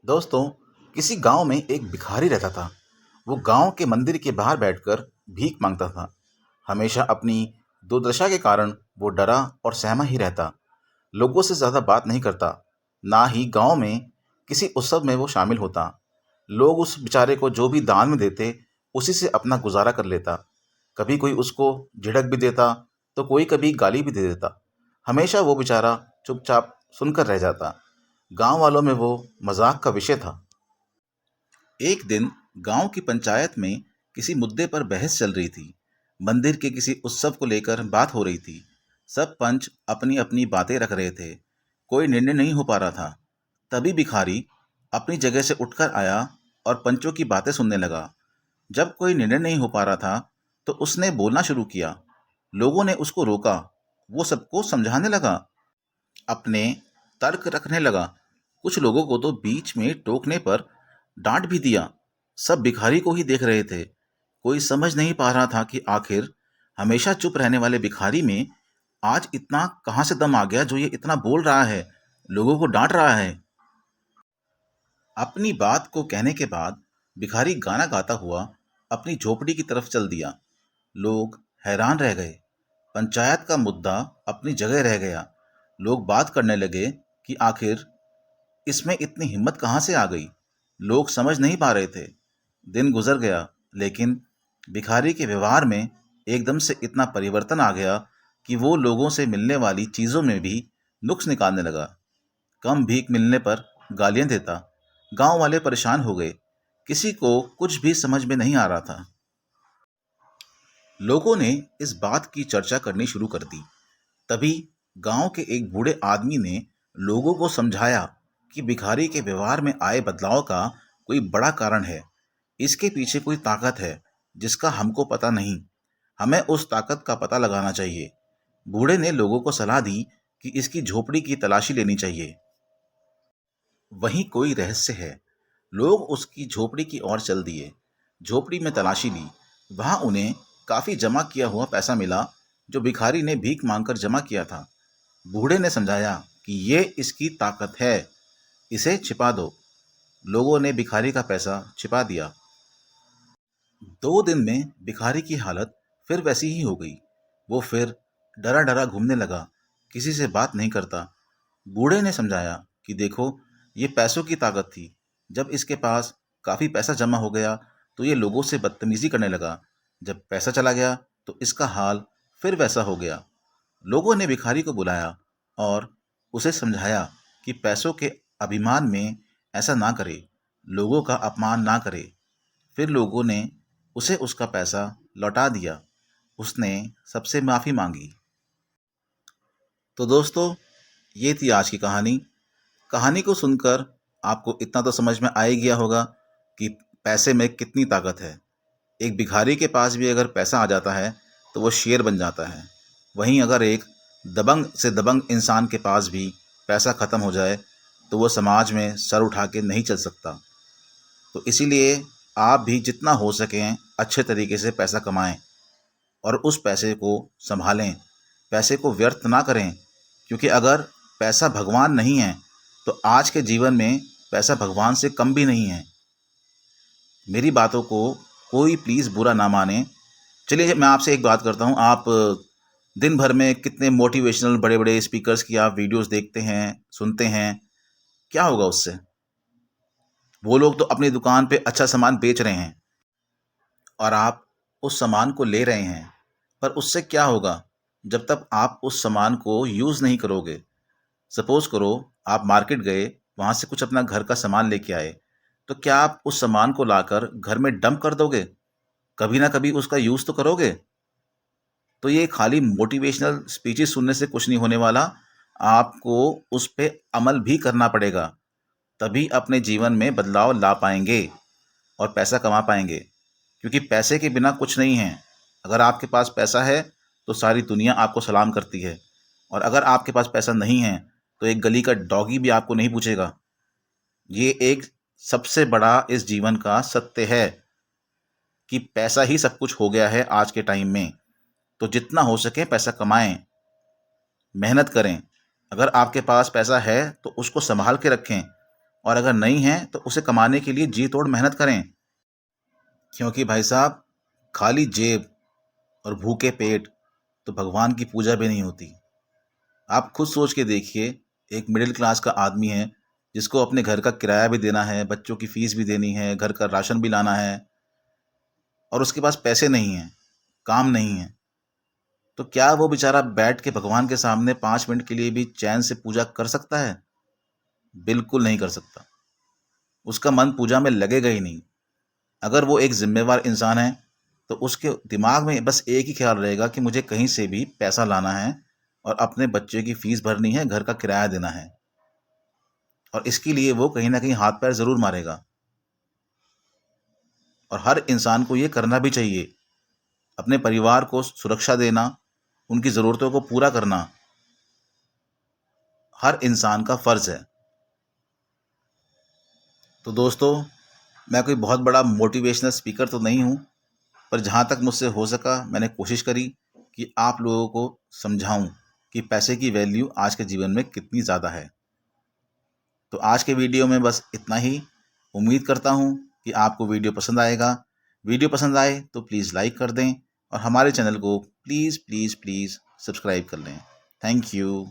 दोस्तों, किसी गांव में एक भिखारी रहता था। वो गांव के मंदिर के बाहर बैठकर भीख मांगता था। हमेशा अपनी दुर्दशा के कारण वो डरा और सहमा ही रहता। लोगों से ज्यादा बात नहीं करता, ना ही गांव में किसी उत्सव में वो शामिल होता। लोग उस बेचारे को जो भी दान में देते, उसी से अपना गुजारा कर लेता। कभी कोई उसको झिड़क भी देता, तो कोई कभी गाली भी दे देता। हमेशा वो बेचारा चुपचाप सुनकर रह जाता। गांव वालों में वो मजाक का विषय था। एक दिन गांव की पंचायत में किसी मुद्दे पर बहस चल रही थी। मंदिर के किसी उत्सव को लेकर बात हो रही थी। सब पंच अपनी अपनी बातें रख रहे थे। कोई निर्णय नहीं हो पा रहा था। तभी भिखारी अपनी जगह से उठकर आया और पंचों की बातें सुनने लगा। जब कोई निर्णय नहीं हो पा रहा था, तो उसने बोलना शुरू किया। लोगों ने उसको रोका। वो सबको समझाने लगा, अपने तर्क रखने लगा। कुछ लोगों को तो बीच में टोकने पर डांट भी दिया। सब भिखारी को ही देख रहे थे। कोई समझ नहीं पा रहा था कि आखिर हमेशा चुप रहने वाले भिखारी में आज इतना कहाँ से दम आ गया, जो ये इतना बोल रहा है, लोगों को डांट रहा है। अपनी बात को कहने के बाद भिखारी गाना गाता हुआ अपनी झोपड़ी की तरफ चल दिया। लोग हैरान रह गए। पंचायत का मुद्दा अपनी जगह रह गया। लोग बात करने लगे कि आखिर इसमें इतनी हिम्मत कहाँ से आ गई। लोग समझ नहीं पा रहे थे। दिन गुजर गया, लेकिन भिखारी के व्यवहार में एकदम से इतना परिवर्तन आ गया कि वो लोगों से मिलने वाली चीज़ों में भी नुक्स निकालने लगा। कम भीख मिलने पर गालियां देता। गांव वाले परेशान हो गए। किसी को कुछ भी समझ में नहीं आ रहा था। लोगों ने इस बात की चर्चा करनी शुरू कर दी। तभी गांव के एक बूढ़े आदमी ने लोगों को समझाया कि भिखारी के व्यवहार में आए बदलाव का कोई बड़ा कारण है। इसके पीछे कोई ताकत है जिसका हमको पता नहीं। हमें उस ताकत का पता लगाना चाहिए। बूढ़े ने लोगों को सलाह दी कि इसकी झोपड़ी की तलाशी लेनी चाहिए। वहीं कोई रहस्य है। लोग उसकी झोपड़ी की ओर चल दिए। झोपड़ी में तलाशी ली। वहां उन्हें काफी जमा किया हुआ पैसा मिला, जो भिखारी ने भीख मांगकर जमा किया था। बूढ़े ने समझाया कि ये इसकी ताकत है, इसे छिपा दो। लोगों ने भिखारी का पैसा छिपा दिया। 2 दिन में भिखारी की हालत फिर वैसी ही हो गई। वो फिर डरा डरा घूमने लगा, किसी से बात नहीं करता। बूढ़े ने समझाया कि देखो, ये पैसों की ताकत थी। जब इसके पास काफी पैसा जमा हो गया, तो ये लोगों से बदतमीजी करने लगा। जब पैसा चला गया, तो इसका हाल फिर वैसा हो गया। लोगों ने भिखारी को बुलाया और उसे समझाया कि पैसों के अभिमान में ऐसा ना करे, लोगों का अपमान ना करे। फिर लोगों ने उसे उसका पैसा लौटा दिया। उसने सबसे माफ़ी मांगी। तो दोस्तों, ये थी आज की कहानी। कहानी को सुनकर आपको इतना तो समझ में आ ही गया होगा कि पैसे में कितनी ताकत है। एक भिखारी के पास भी अगर पैसा आ जाता है, तो वो शेर बन जाता है। वहीं अगर एक दबंग से दबंग इंसान के पास भी पैसा ख़त्म हो जाए, तो वो समाज में सर उठा के नहीं चल सकता। तो इसीलिए आप भी जितना हो सकें अच्छे तरीके से पैसा कमाएं और उस पैसे को संभालें। पैसे को व्यर्थ ना करें, क्योंकि अगर पैसा भगवान नहीं है, तो आज के जीवन में पैसा भगवान से कम भी नहीं है। मेरी बातों को कोई प्लीज़ बुरा ना माने। चलिए, मैं आपसे एक बात करता हूँ। आप दिन भर में कितने मोटिवेशनल बड़े बड़े स्पीकर्स की आप वीडियोस देखते हैं, सुनते हैं, क्या होगा उससे? वो लोग तो अपनी दुकान पे अच्छा सामान बेच रहे हैं और आप उस सामान को ले रहे हैं, पर उससे क्या होगा जब तक आप उस सामान को यूज़ नहीं करोगे? सपोज करो, आप मार्केट गए, वहाँ से कुछ अपना घर का सामान लेके आए, तो क्या आप उस सामान को लाकर घर में डंप कर दोगे? कभी ना कभी उसका यूज़ तो करोगे। तो ये खाली मोटिवेशनल स्पीचेस सुनने से कुछ नहीं होने वाला। आपको उस पे अमल भी करना पड़ेगा, तभी अपने जीवन में बदलाव ला पाएंगे और पैसा कमा पाएंगे। क्योंकि पैसे के बिना कुछ नहीं है। अगर आपके पास पैसा है, तो सारी दुनिया आपको सलाम करती है, और अगर आपके पास पैसा नहीं है, तो एक गली का डॉगी भी आपको नहीं पूछेगा। ये एक सबसे बड़ा इस जीवन का सत्य है कि पैसा ही सब कुछ हो गया है आज के टाइम में। तो जितना हो सके पैसा कमाएं, मेहनत करें। अगर आपके पास पैसा है, तो उसको संभाल के रखें और अगर नहीं है तो उसे कमाने के लिए जी तोड़ मेहनत करें। क्योंकि भाई साहब, खाली जेब और भूखे पेट तो भगवान की पूजा भी नहीं होती। आप खुद सोच के देखिए, एक मिडिल क्लास का आदमी है जिसको अपने घर का किराया भी देना है, बच्चों की फीस भी देनी है, घर का राशन भी लाना है, और उसके पास पैसे नहीं हैं, काम नहीं है, तो क्या वो बेचारा बैठ के भगवान के सामने 5 मिनट के लिए भी चैन से पूजा कर सकता है? बिल्कुल नहीं कर सकता। उसका मन पूजा में लगेगा ही नहीं। अगर वो एक जिम्मेवार इंसान है तो उसके दिमाग में बस एक ही ख्याल रहेगा कि मुझे कहीं से भी पैसा लाना है और अपने बच्चे की फीस भरनी है, घर का किराया देना है, और इसके लिए वो कहीं ना कहीं हाथ पैर जरूर मारेगा। और हर इंसान को ये करना भी चाहिए। अपने परिवार को सुरक्षा देना, उनकी ज़रूरतों को पूरा करना हर इंसान का फ़र्ज़ है। तो दोस्तों, मैं कोई बहुत बड़ा मोटिवेशनल स्पीकर तो नहीं हूँ, पर जहाँ तक मुझसे हो सका मैंने कोशिश करी कि आप लोगों को समझाऊं कि पैसे की वैल्यू आज के जीवन में कितनी ज़्यादा है। तो आज के वीडियो में बस इतना ही। उम्मीद करता हूँ कि आपको वीडियो पसंद आएगा। वीडियो पसंद आए तो प्लीज़ लाइक कर दें और हमारे चैनल को प्लीज़ प्लीज़ प्लीज़ सब्सक्राइब कर लें। Thank you.